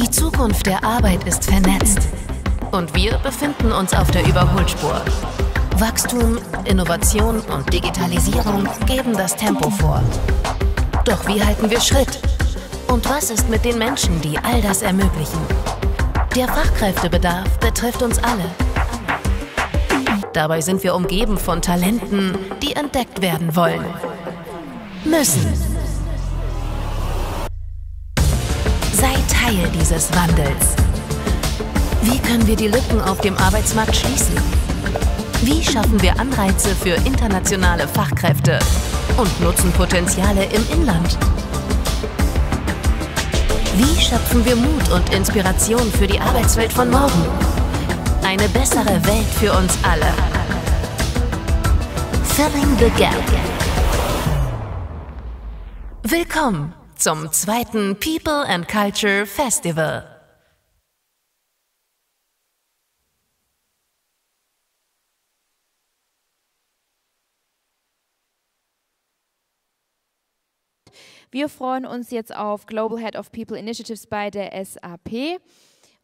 Die Zukunft der Arbeit ist vernetzt und wir befinden uns auf der Überholspur. Wachstum, Innovation und Digitalisierung geben das Tempo vor. Doch wie halten wir Schritt? Und was ist mit den Menschen, die all das ermöglichen? Der Fachkräftebedarf betrifft uns alle. Dabei sind wir umgeben von Talenten, die entdeckt werden wollen. Müssen. Sei Teil dieses Wandels. Wie können wir die Lücken auf dem Arbeitsmarkt schließen? Wie schaffen wir Anreize für internationale Fachkräfte und nutzen Potenziale im Inland? Wie schöpfen wir Mut und Inspiration für die Arbeitswelt von morgen? Eine bessere Welt für uns alle. Filling the Gap. Willkommen zum zweiten People and Culture Festival. Wir freuen uns jetzt auf Global Head of People Initiatives bei der SAP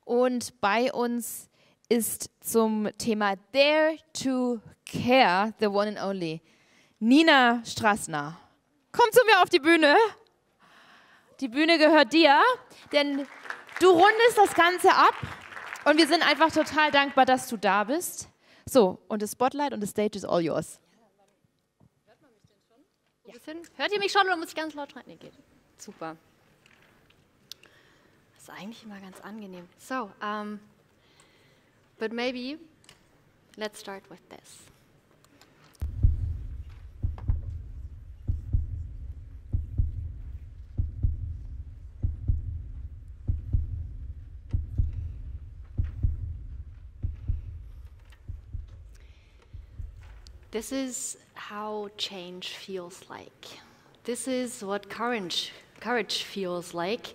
und bei uns ist zum Thema Dare to Care, the one and only, Nina Strassner. Komm zu mir auf die Bühne. Die Bühne gehört dir, denn du rundest das Ganze ab und wir sind einfach total dankbar, dass du da bist. So, und das Spotlight und the stage is all yours. Hört man mich denn schon? Ja. Hört ihr mich schon oder muss ich ganz laut schreien? Nee, geht. Super. Das ist eigentlich immer ganz angenehm. So, but maybe let's start with this. This is how change feels like. This is what courage feels like.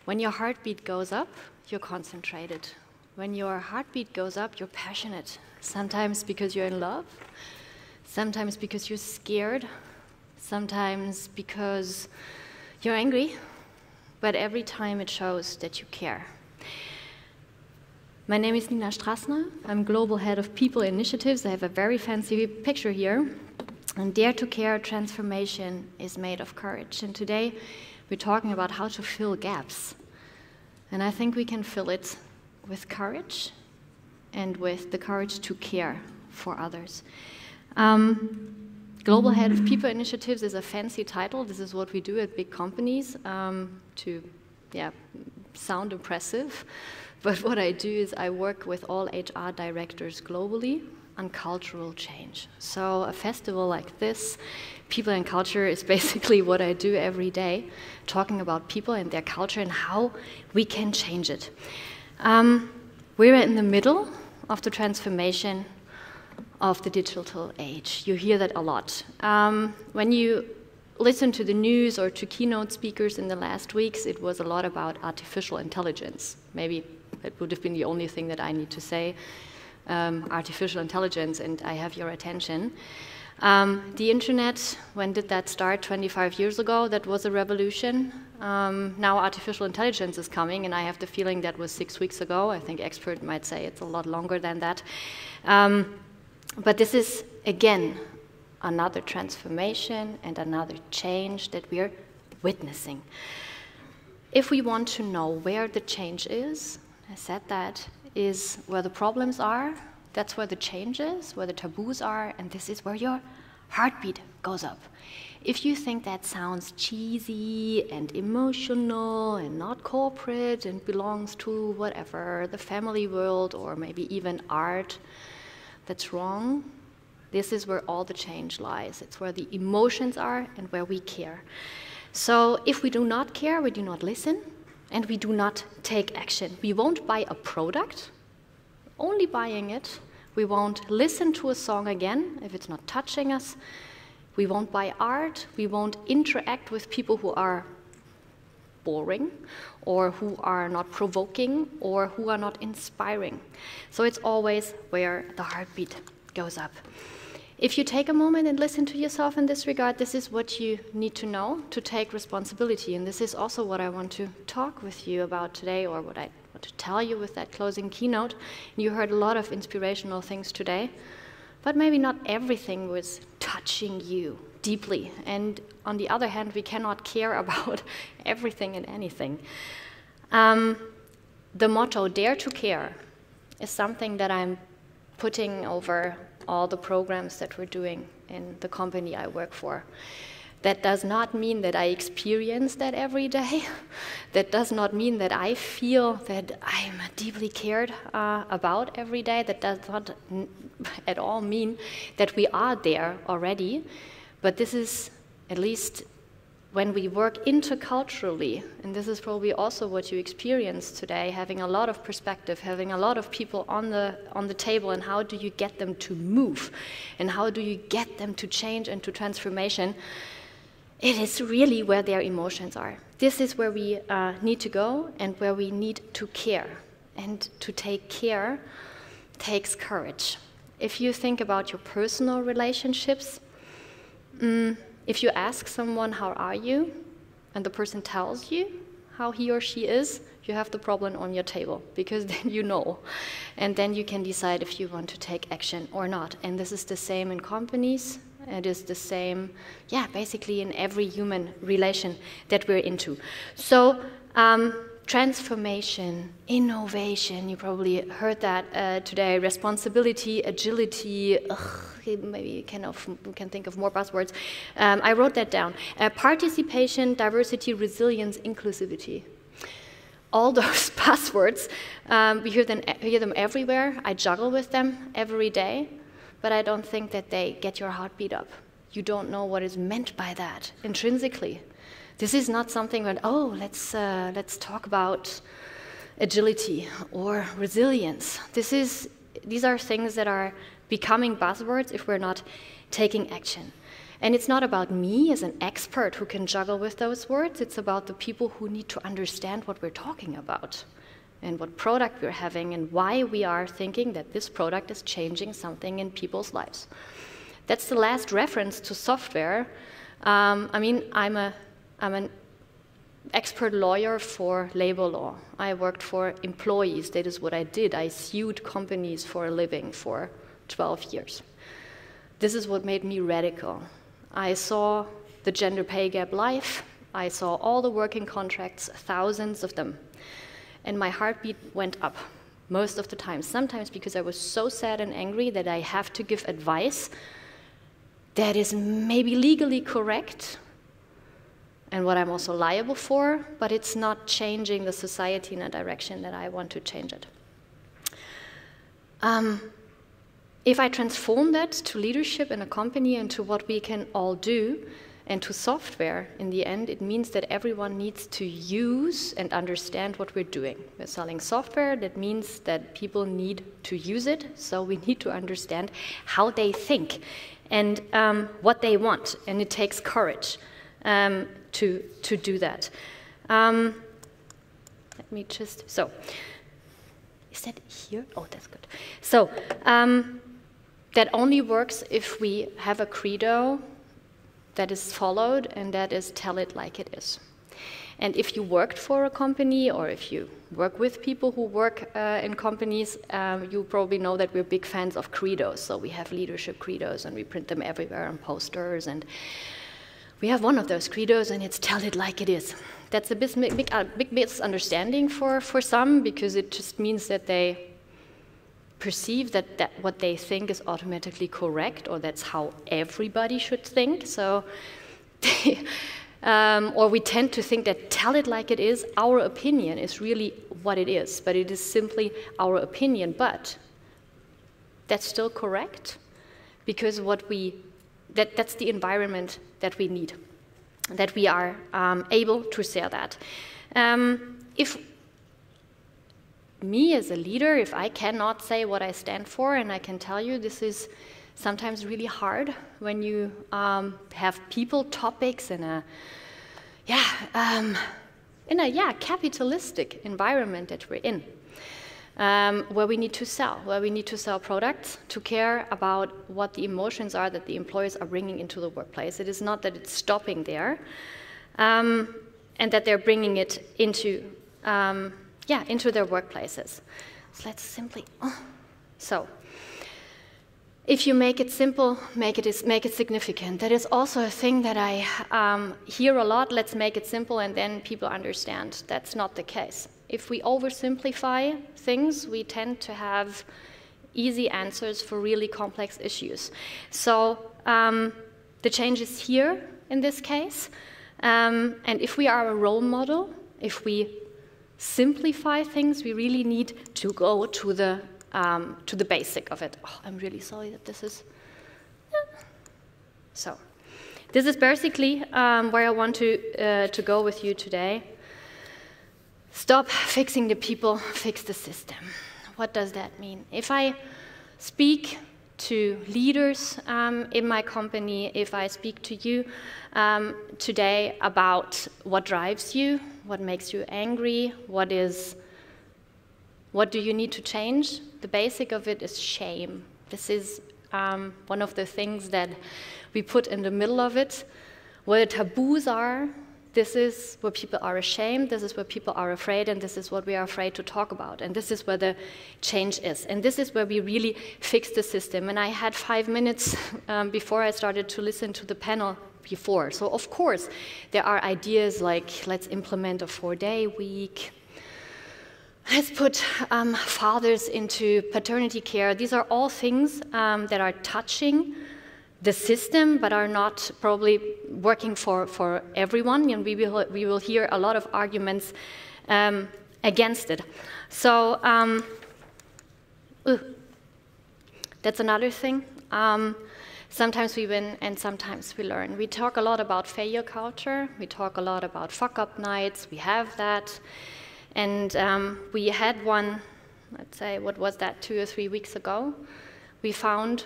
When your heartbeat goes up, you're concentrated. When your heartbeat goes up, you're passionate. Sometimes because you're in love, sometimes because you're scared, sometimes because you're angry, but every time it shows that you care. My name is Nina Strassner. I'm Global Head of People Initiatives. I have a very fancy picture here. And Dare to Care transformation is made of courage. And today we're talking about how to fill gaps. And I think we can fill it with courage and with the courage to care for others. Global Head of People Initiatives is a fancy title. This is what we do at big companies to sound impressive. But what I do is I work with all HR directors globally on cultural change. So a festival like this, People and Culture, is basically what I do every day, talking about people and their culture and how we can change it. We're in the middle of the transformation of the digital age. You hear that a lot. When you listen to the news or to keynote speakers in the last weeks, it was a lot about artificial intelligence. Maybe it would have been the only thing that I need to say, artificial intelligence, and I have your attention. The internet, when did that start? 25 years ago, that was a revolution. Now artificial intelligence is coming, and I have the feeling that was 6 weeks ago. I think experts might say it's a lot longer than that. But this is, again, another transformation and another change that we're witnessing. If we want to know where the change is, I said that, is where the problems are, that's where the change is, where the taboos are, and this is where your heartbeat goes up. If you think that sounds cheesy and emotional and not corporate and belongs to whatever, the family world or maybe even art, that's wrong. This is where all the change lies. It's where the emotions are and where we care. So if we do not care, we do not listen, and we do not take action. We won't buy a product, only buying it. We won't listen to a song again if it's not touching us. We won't buy art. We won't interact with people who are boring or who are not provoking or who are not inspiring. So it's always where the heartbeat goes up. If you take a moment and listen to yourself in this regard, this is what you need to know to take responsibility. And this is also what I want to talk with you about today, or what I want to tell you with that closing keynote. You heard a lot of inspirational things today, but maybe not everything was touching you deeply. And on the other hand, we cannot care about everything and anything. The motto, dare to care, is something that I'm putting over all the programs that we're doing in the company I work for. That does not mean that I experience that every day. That does not mean that I feel that I'm deeply cared about every day. That does not at all mean that we are there already. But this is, at least when we work interculturally, and this is probably also what you experience today, having a lot of perspective, having a lot of people on the table, and how do you get them to move, and how do you get them to change and to transformation, it is really where their emotions are. This is where we need to go and where we need to care. And to take care takes courage. If you think about your personal relationships, if you ask someone, how are you? And the person tells you how he or she is, you have the problem on your table, because then you know. And then you can decide if you want to take action or not. And this is the same in companies. It is the same, basically in every human relation that we're into. So, transformation, innovation, you probably heard that today, responsibility, agility, maybe you can think of more buzzwords. I wrote that down. Participation, diversity, resilience, inclusivity. All those buzzwords, we hear them everywhere. I juggle with them every day, but I don't think that they get your heart beat up. You don't know what is meant by that intrinsically. This is not something that, let's talk about agility or resilience. These are things that are becoming buzzwords if we're not taking action. And it's not about me as an expert who can juggle with those words. It's about the people who need to understand what we're talking about and what product we're having and why we are thinking that this product is changing something in people's lives. That's the last reference to software. I'm an expert lawyer for labor law. I worked for employees. That is what I did. I sued companies for a living for 12 years. This is what made me radical. I saw the gender pay gap live. I saw all the working contracts, thousands of them. And my heartbeat went up most of the time. Sometimes because I was so sad and angry that I have to give advice that is maybe legally correct, and what I'm also liable for, but it's not changing the society in a direction that I want to change it. If I transform that to leadership in a company and to what we can all do, and to software, in the end, it means that everyone needs to use and understand what we're doing. We're selling software. That means that people need to use it, so we need to understand how they think and what they want, and it takes courage to do that. Let me just, is that here? Oh, that's good. So, that only works if we have a credo that is followed, and that is tell it like it is. And if you worked for a company, or if you work with people who work in companies, you probably know that we're big fans of credos. So we have leadership credos, and we print them everywhere on posters, and we have one of those credos, and it's tell it like it is. That's a big misunderstanding for some, because it just means that they perceive that what they think is automatically correct, or that's how everybody should think. So, or we tend to think that tell it like it is, our opinion is really what it is, but it is simply our opinion. But that's still correct, because that's the environment that we need, that we are able to share that. If me as a leader, if I cannot say what I stand for, and I can tell you this is sometimes really hard when you have people, topics in a capitalistic environment that we're in. where we need to sell products, to care about what the emotions are that the employees are bringing into the workplace. It is not that it's stopping there, and that they're bringing it into their workplaces. So let's simply, if you make it simple, make it significant. That is also a thing that I hear a lot. Let's make it simple, and then people understand. That's not the case. If we oversimplify things, we tend to have easy answers for really complex issues. So the change is here in this case. And if we are a role model, if we simplify things, we really need to go to the basic of it. Oh, I'm really sorry that this is... So this is basically where I want to go with you today. Stop fixing the people, fix the system. What does that mean? If I speak to leaders in my company, if I speak to you today about what drives you, what makes you angry, what do you need to change? The basic of it is shame. This is one of the things that we put in the middle of it. Where the taboos are, this is where people are ashamed, this is where people are afraid, and this is what we are afraid to talk about. And this is where the change is. And this is where we really fix the system. And I had 5 minutes before I started to listen to the panel before. So of course, there are ideas like, let's implement a 4-day week. Let's put fathers into paternity care. These are all things that are touching the system, but are not probably working for everyone. And we will hear a lot of arguments against it. So that's another thing. Sometimes we win and sometimes we learn. We talk a lot about failure culture. We talk a lot about fuck-up nights. We have that. And we had one, let's say, what was that, 2 or 3 weeks ago? We found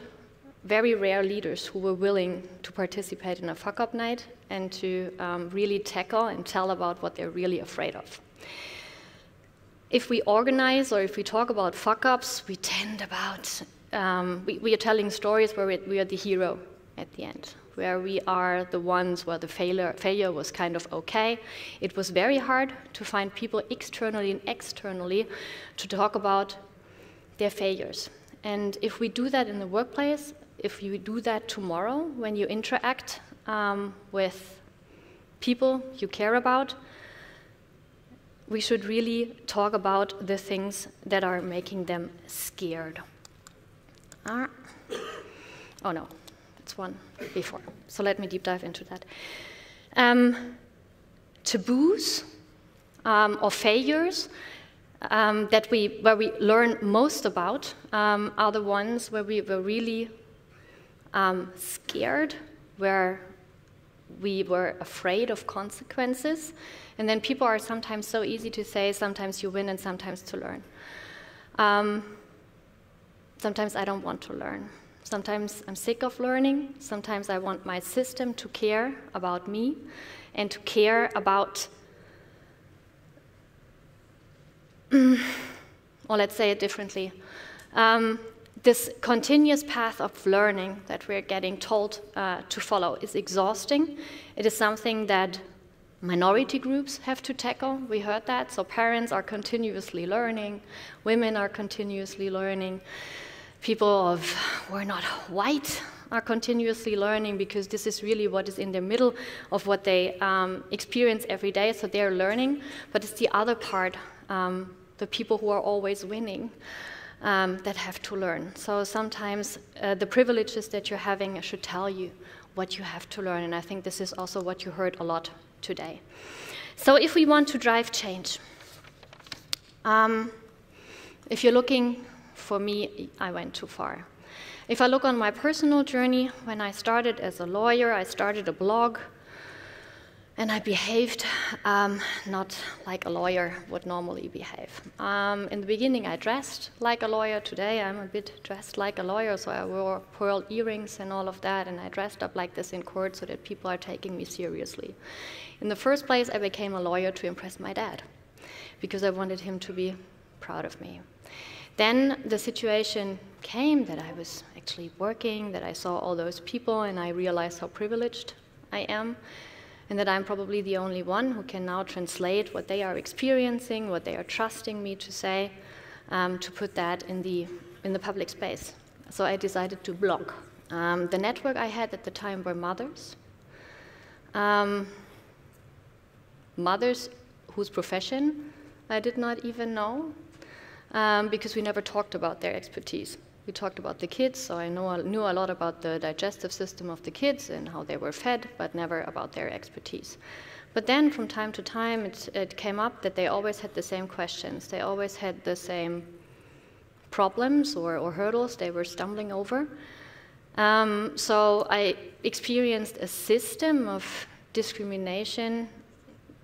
very rare leaders who were willing to participate in a fuck-up night and to really tackle and tell about what they're really afraid of. If we organize or if we talk about fuck-ups, we tend about, we are telling stories where we are the hero at the end, where we are the ones where the failure was kind of okay. It was very hard to find people externally and externally to talk about their failures. And if we do that in the workplace, if you do that tomorrow when you interact with people you care about, we should really talk about the things that are making them scared. Oh no, that's one before. So let me deep dive into that. Taboos or failures where we learn most about are the ones where we were really scared, where we were afraid of consequences. And then people are sometimes so easy to say, sometimes you win and sometimes to learn. Sometimes I don't want to learn. Sometimes I'm sick of learning. Sometimes I want my system to care about me and to care about, or let's say it differently. This continuous path of learning that we're getting told to follow is exhausting. It is something that minority groups have to tackle. We heard that. So parents are continuously learning. Women are continuously learning. People who are not white are continuously learning, because this is really what is in the middle of what they experience every day. So they're learning. But it's the other part, the people who are always winning, that have to learn. So sometimes the privileges that you're having should tell you what you have to learn. And I think this is also what you heard a lot today. So if we want to drive change, if you're looking for me, I went too far. If I look on my personal journey, when I started as a lawyer, I started a blog, and I behaved not like a lawyer would normally behave. In the beginning, I dressed like a lawyer. Today, I'm a bit dressed like a lawyer, so I wore pearl earrings and all of that, and I dressed up like this in court so that people are taking me seriously. In the first place, I became a lawyer to impress my dad, because I wanted him to be proud of me. Then the situation came that I was actually working, that I saw all those people, and I realized how privileged I am, and that I'm probably the only one who can now translate what they are experiencing, what they are trusting me to say, to put that in the public space. So I decided to blog. The network I had at the time were mothers. Mothers whose profession I did not even know, because we never talked about their expertise. We talked about the kids, so I knew a lot about the digestive system of the kids and how they were fed, but never about their expertise. But then from time to time it came up that they always had the same questions. They always had the same problems or hurdles they were stumbling over. So I experienced a system of discrimination,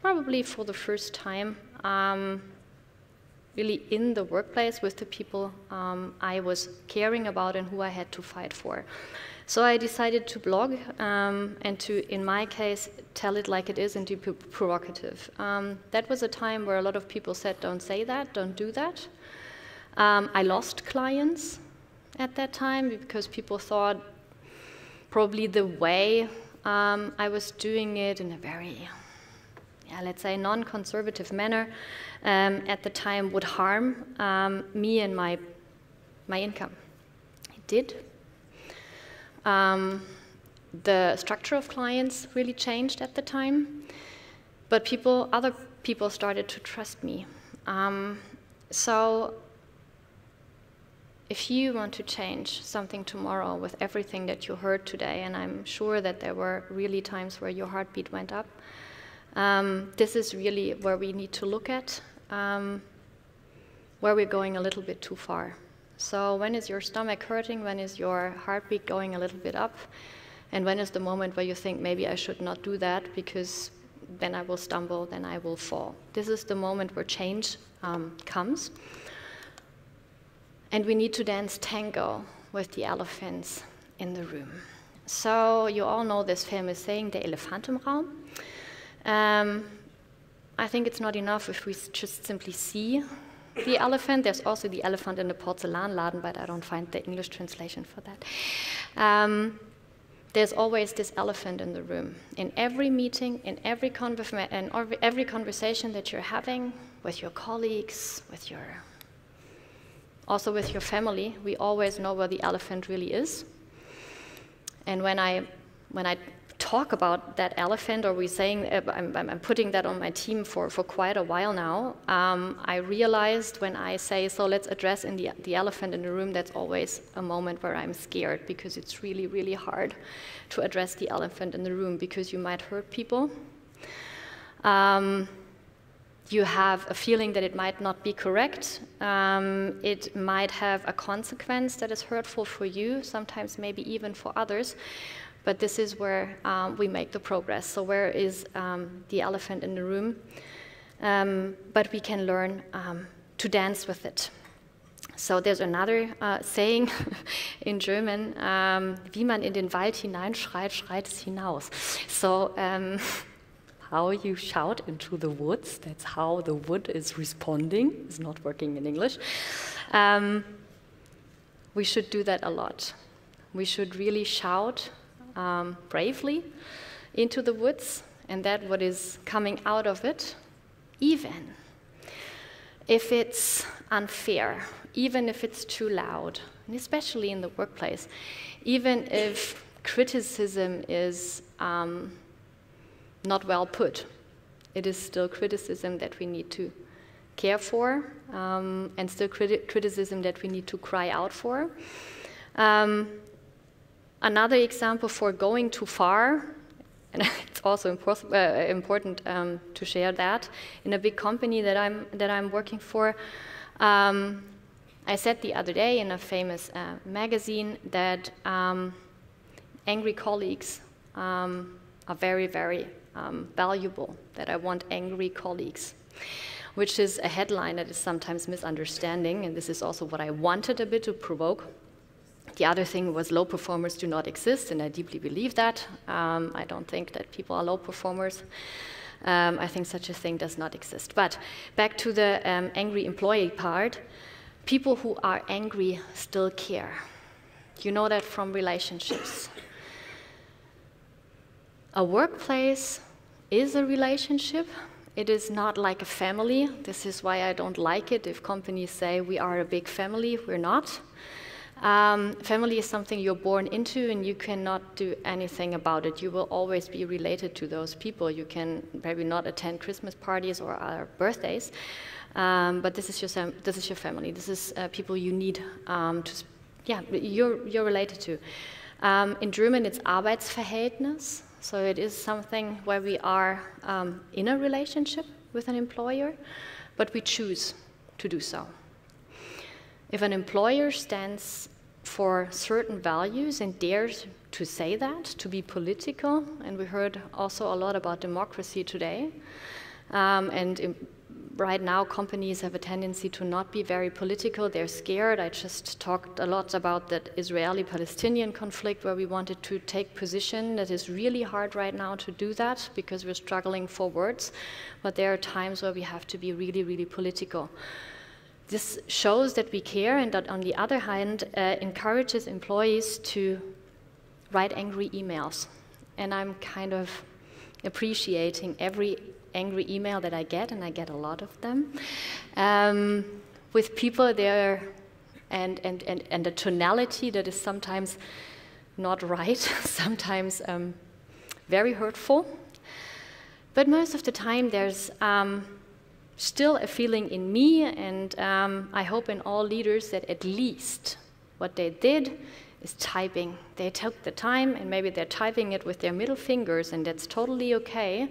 probably for the first time, really in the workplace with the people I was caring about and who I had to fight for. So I decided to blog and to, in my case, tell it like it is and to be provocative. That was a time where a lot of people said, don't say that, don't do that. I lost clients at that time because people thought probably the way I was doing it in a very, let's say, non-conservative manner at the time would harm me and my income. It did. The structure of clients really changed at the time, but other people started to trust me. So if you want to change something tomorrow with everything that you heard today, and I'm sure that there were really times where your heartbeat went up, this is really where we need to look at where we're going a little bit too far. So when is your stomach hurting? When is your heartbeat going a little bit up? And when is the moment where you think, maybe I should not do that because then I will stumble, then I will fall? This is the moment where change comes. And we need to dance tango with the elephants in the room. So you all know this famous saying, der Elefant im Raum. I think it's not enough if we just simply see the elephant. There's also the elephant in the Porzellanladen, but I don't find the English translation for that. There's always this elephant in the room. In every meeting, in every conversation that you're having with your colleagues, also with your family, we always know where the elephant really is. And when I talk about that elephant, or we're saying, I'm putting that on my team for quite a while now, I realized when I say, so let's address the elephant in the room, that's always a moment where I'm scared, because it's really, really hard to address the elephant in the room, because you might hurt people. You have a feeling that it might not be correct. It might have a consequence that is hurtful for you, sometimes maybe even for others. But this is where we make the progress. So where is the elephant in the room? But we can learn to dance with it. So there's another saying in German, wie man in den Wald hineinschreit, schreit es hinaus. So how you shout into the woods, that's how the wood is responding. It's not working in English. We should do that a lot. We should really shout bravely into the woods, and that what is coming out of it, even if it's unfair, even if it's too loud, and especially in the workplace, even if criticism is not well put, it is still criticism that we need to care for, and still criticism that we need to cry out for. Another example for going too far, and it's also important to share that, in a big company that I'm working for, I said the other day in a famous magazine that angry colleagues are very, very valuable, that I want angry colleagues, which is a headline that is sometimes misunderstanding, and this is also what I wanted a bit to provoke. The other thing was low performers do not exist, and I deeply believe that. I don't think that people are low performers. I think such a thing does not exist. But back to the angry employee part, people who are angry still care. You know that from relationships. A workplace is a relationship. It is not like a family. This is why I don't like it if companies say we are a big family. We're not. Family is something you're born into and you cannot do anything about it. You will always be related to those people. You can maybe not attend Christmas parties or other birthdays, but this is your family. This is people you need you're related to. In German, it's Arbeitsverhältnis. So it is something where we are in a relationship with an employer, but we choose to do so. If an employer stands for certain values and dares to say that, to be political, and we heard also a lot about democracy today, right now, companies have a tendency to not be very political. They're scared. I just talked a lot about that Israeli-Palestinian conflict where we wanted to take position. That is really hard right now to do that because we're struggling for words. But there are times where we have to be really, really political. This shows that we care and that, on the other hand, encourages employees to write angry emails. And I'm kind of appreciating every angry email that I get, and I get a lot of them, with people there and a tonality that is sometimes not right, sometimes very hurtful. But most of the time there's still a feeling in me, and I hope in all leaders, that at least what they did is typing. They took the time, and maybe they're typing it with their middle fingers, and that's totally okay.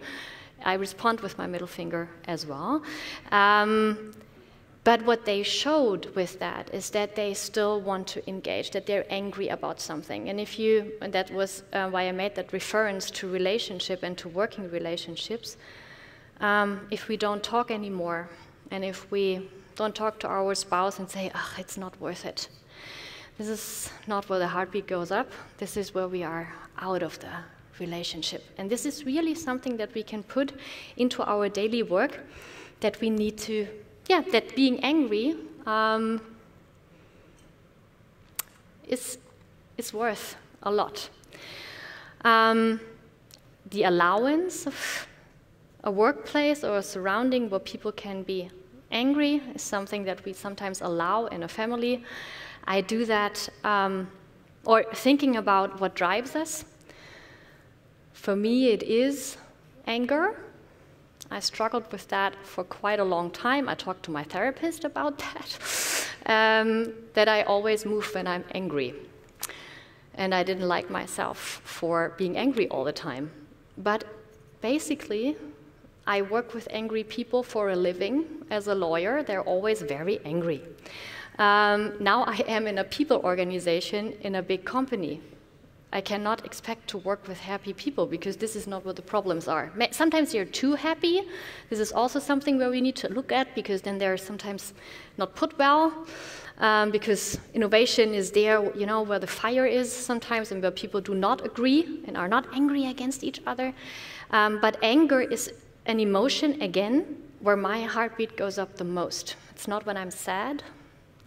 I respond with my middle finger as well. But what they showed with that is that they still want to engage, that they're angry about something. And that was why I made that reference to relationship and to working relationships. If we don't talk anymore, and if we don't talk to our spouse and say, it's not worth it. This is not where the heartbeat goes up. This is where we are out of the relationship. And this is really something that we can put into our daily work, that we need to, that being angry is worth a lot. The allowance of a workplace or a surrounding where people can be angry is something that we sometimes allow in a family. I do that, or thinking about what drives us. For me, it is anger. I struggled with that for quite a long time. I talked to my therapist about that, that I always move when I'm angry. And I didn't like myself for being angry all the time. But basically, I work with angry people for a living. As a lawyer, they're always very angry. Now I am in a people organization in a big company. I cannot expect to work with happy people because this is not what the problems are. Sometimes they're too happy. This is also something where we need to look at, because then they're sometimes not put well, because innovation is there, where the fire is sometimes, and where people do not agree and are not angry against each other. But anger is an emotion, again, where my heartbeat goes up the most. It's not when I'm sad,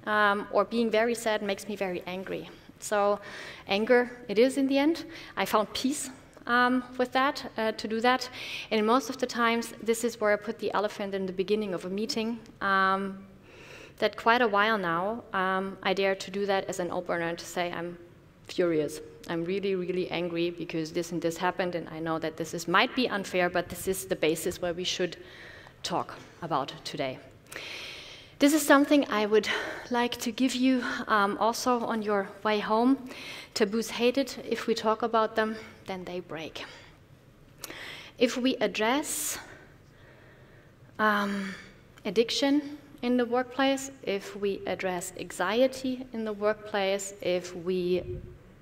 or being very sad makes me very angry. So anger, it is in the end. I found peace with that, to do that. And most of the times, this is where I put the elephant in the beginning of a meeting. That quite a while now, I dare to do that as an opener, to say I'm furious. I'm really, really angry because this and this happened, and I know that this might be unfair, but this is the basis where we should talk about today. This is something I would like to give you also on your way home. Taboos hate it. If we talk about them, then they break. If we address addiction in the workplace, if we address anxiety in the workplace, if we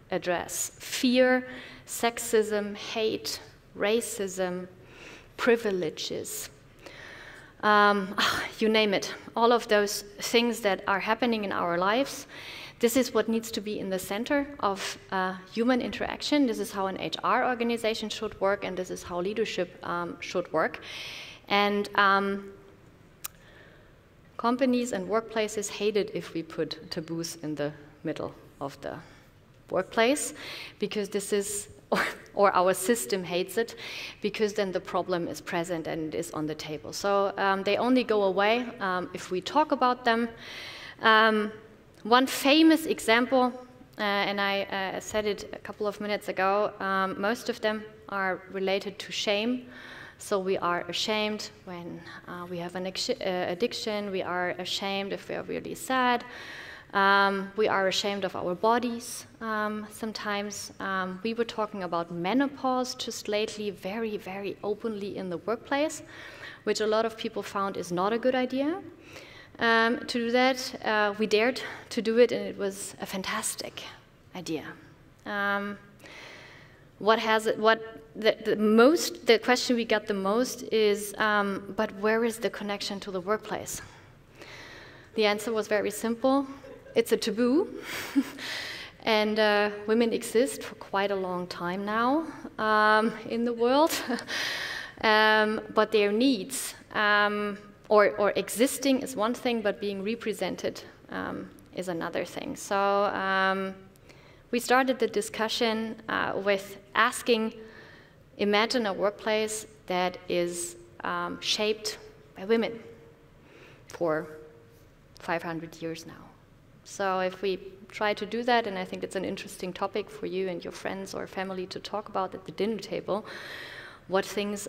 address fear, sexism, hate, racism, privileges, you name it, all of those things that are happening in our lives, This is what needs to be in the center of human interaction. This is how an HR organization should work, and this is how leadership should work. And companies and workplaces hate it if we put taboos in the middle of the workplace, because this is, or our system hates it, because then the problem is present and it is on the table. So they only go away if we talk about them. One famous example, and I said it a couple of minutes ago, most of them are related to shame. So we are ashamed when we have an addiction, we are ashamed if we are really sad, we are ashamed of our bodies sometimes. We were talking about menopause just lately, very, very openly in the workplace, which a lot of people found is not a good idea. To do that, we dared to do it, and it was a fantastic idea. The question we got the most is, but where is the connection to the workplace? The answer was very simple. It's a taboo. And women exist for quite a long time now in the world. But their needs, or existing is one thing, but being represented is another thing. So we started the discussion with asking, imagine a workplace that is shaped by women for 500 years now. So if we try to do that, and I think it's an interesting topic for you and your friends or family to talk about at the dinner table, what things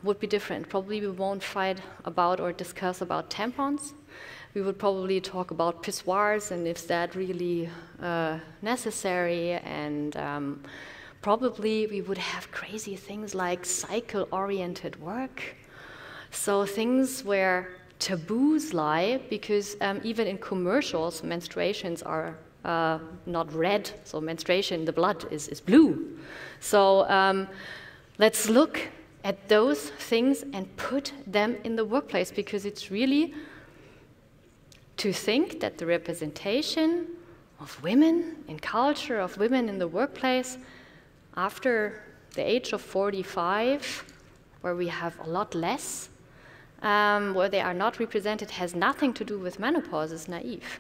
would be different. Probably we won't fight about or discuss about tampons. We would probably talk about pissoirs and if that really necessary, and probably we would have crazy things like cycle-oriented work. So things where taboos lie, because even in commercials, menstruations are not red, so menstruation, the blood is blue. So let's look at those things and put them in the workplace, because it's really to think that the representation of women in culture, of women in the workplace, after the age of 45, where we have a lot less, where they are not represented, has nothing to do with menopause, is naive.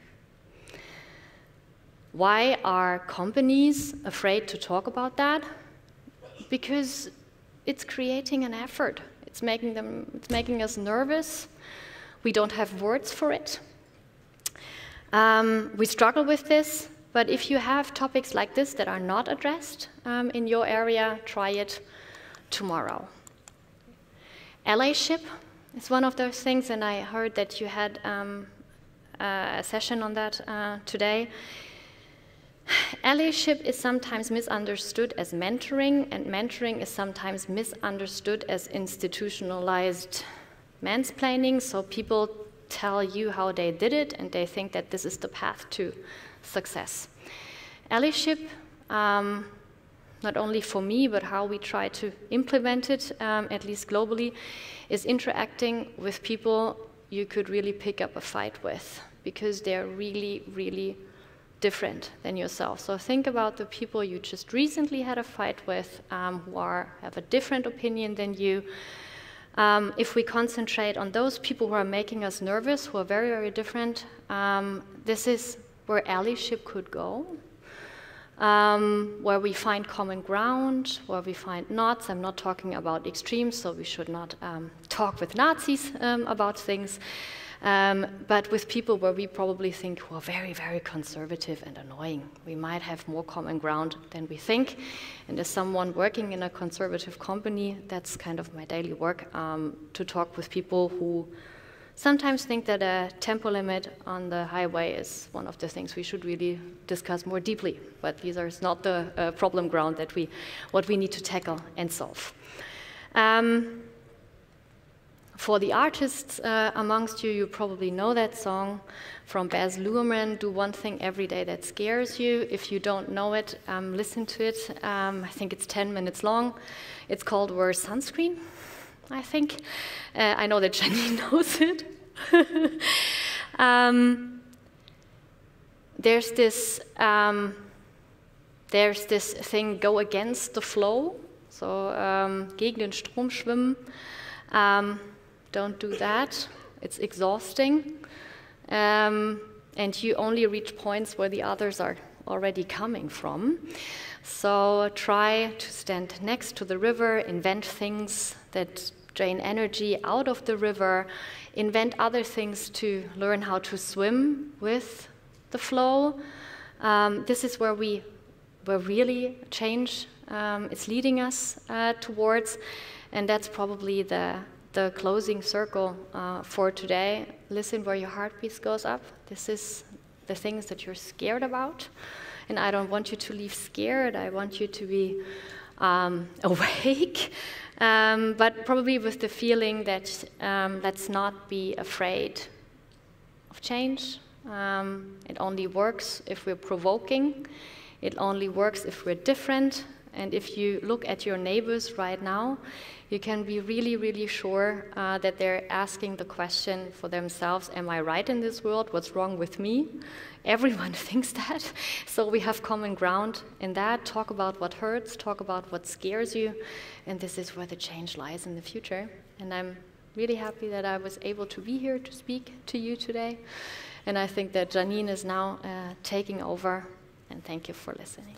Why are companies afraid to talk about that? Because it's creating an effort. It's making us nervous. We don't have words for it. We struggle with this, but if you have topics like this that are not addressed in your area, try it tomorrow. Allyship is one of those things, and I heard that you had a session on that today. Allyship is sometimes misunderstood as mentoring, and mentoring is sometimes misunderstood as institutionalized mansplaining. So people tell you how they did it, and they think that this is the path to success. Allyship, not only for me, but how we try to implement it, at least globally, is interacting with people you could really pick up a fight with, because they're really, really different than yourself. So think about the people you just recently had a fight with, who have a different opinion than you. If we concentrate on those people who are making us nervous, who are very, very different, this is where allyship could go, where we find common ground, where we find knots. I'm not talking about extremes, so we should not talk with Nazis about things, but with people where we probably think who are very, very conservative and annoying. We might have more common ground than we think. And as someone working in a conservative company, that's kind of my daily work, to talk with people who sometimes think that a tempo limit on the highway is one of the things we should really discuss more deeply. But these are not the problem ground that what we need to tackle and solve. For the artists amongst you, you probably know that song from Baz Luhrmann, Do One Thing Every Day That Scares You. If you don't know it, listen to it. I think it's 10 minutes long. It's called Wear Sunscreen, I think. I know that Jenny knows it. there's this thing, go against the flow, so gegen den Strom schwimmen. Don't do that. It's exhausting. And you only reach points where the others are already coming from. So try to stand next to the river, invent things that drain energy out of the river, invent other things to learn how to swim with the flow. This is where really change is leading us towards, and that's probably the closing circle for today. Listen where your heartbeat goes up. This is the things that you're scared about. And I don't want you to leave scared. I want you to be awake, but probably with the feeling that let's not be afraid of change. It only works if we're provoking. It only works if we're different. And if you look at your neighbors right now, you can be really, really sure that they're asking the question for themselves, am I right in this world? What's wrong with me? Everyone thinks that. So we have common ground in that. Talk about what hurts, talk about what scares you, and this is where the change lies in the future. And I'm really happy that I was able to be here to speak to you today. And I think that Janine is now taking over, and thank you for listening.